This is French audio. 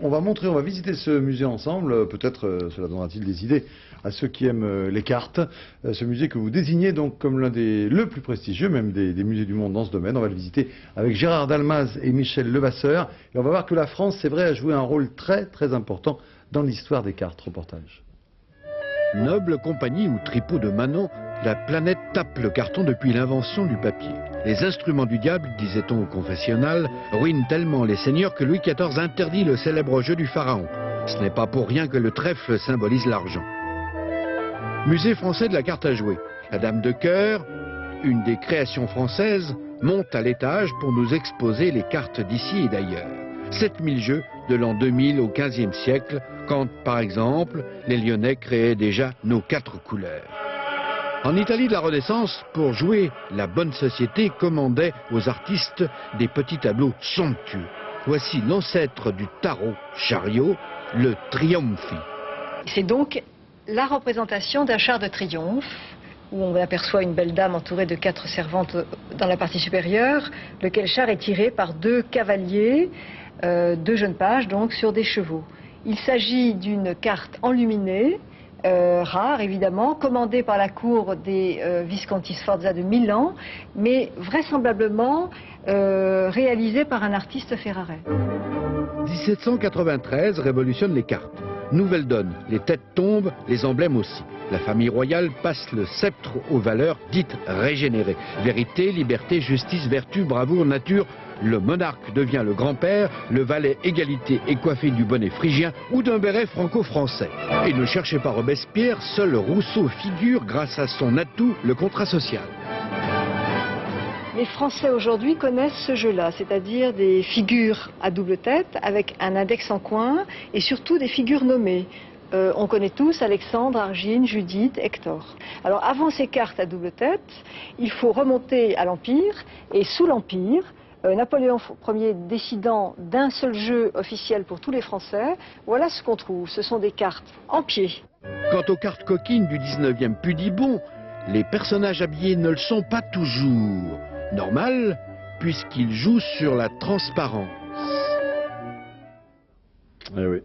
on va visiter ce musée ensemble. Peut-être cela donnera-t-il des idées à ceux qui aiment les cartes. Ce musée que vous désignez donc comme le plus prestigieux, même des musées du monde dans ce domaine. On va le visiter avec Gérard Dalmaz et Michel Levasseur. Et on va voir que la France, c'est vrai, a joué un rôle très très important dans l'histoire des cartes. Reportage. Noble compagnie ou tripot de Manon, la planète tape le carton depuis l'invention du papier. Les instruments du diable, disait-on au confessionnal, ruinent tellement les seigneurs que Louis XIV interdit le célèbre jeu du pharaon. Ce n'est pas pour rien que le trèfle symbolise l'argent. Musée français de la carte à jouer. La Dame de cœur, une des créations françaises, monte à l'étage pour nous exposer les cartes d'ici et d'ailleurs. 7000 jeux de l'an 2000 au XVe siècle, quand, par exemple, les Lyonnais créaient déjà nos 4 couleurs. En Italie de la Renaissance, pour jouer, la bonne société commandait aux artistes des petits tableaux somptueux. Voici l'ancêtre du tarot chariot, le Trionfi. C'est donc la représentation d'un char de triomphe, où on aperçoit une belle dame entourée de 4 servantes dans la partie supérieure, lequel char est tiré par 2 cavaliers, 2 jeunes pages donc, sur des chevaux. Il s'agit d'une carte enluminée, rare évidemment, commandée par la cour des Visconti Sforza de Milan, mais vraisemblablement réalisée par un artiste ferrarais. 1793 révolutionne les cartes. Nouvelle donne, les têtes tombent, les emblèmes aussi. La famille royale passe le sceptre aux valeurs dites régénérées. Vérité, liberté, justice, vertu, bravoure, nature. Le monarque devient le grand-père, le valet égalité est coiffé du bonnet phrygien ou d'un béret franco-français. Et ne cherchez pas Robespierre, seul Rousseau figure grâce à son atout, le contrat social. Les Français aujourd'hui connaissent ce jeu-là, c'est-à-dire des figures à double tête avec un index en coin et surtout des figures nommées. On connaît tous Alexandre, Argine, Judith, Hector. Alors avant ces cartes à double tête, il faut remonter à l'Empire et sous l'Empire, Napoléon Ier décidant d'un seul jeu officiel pour tous les Français, voilà ce qu'on trouve. Ce sont des cartes en pied. Quant aux cartes coquines du 19e Pudibon, les personnages habillés ne le sont pas toujours. Normal, puisqu'ils jouent sur la transparence. Eh oui.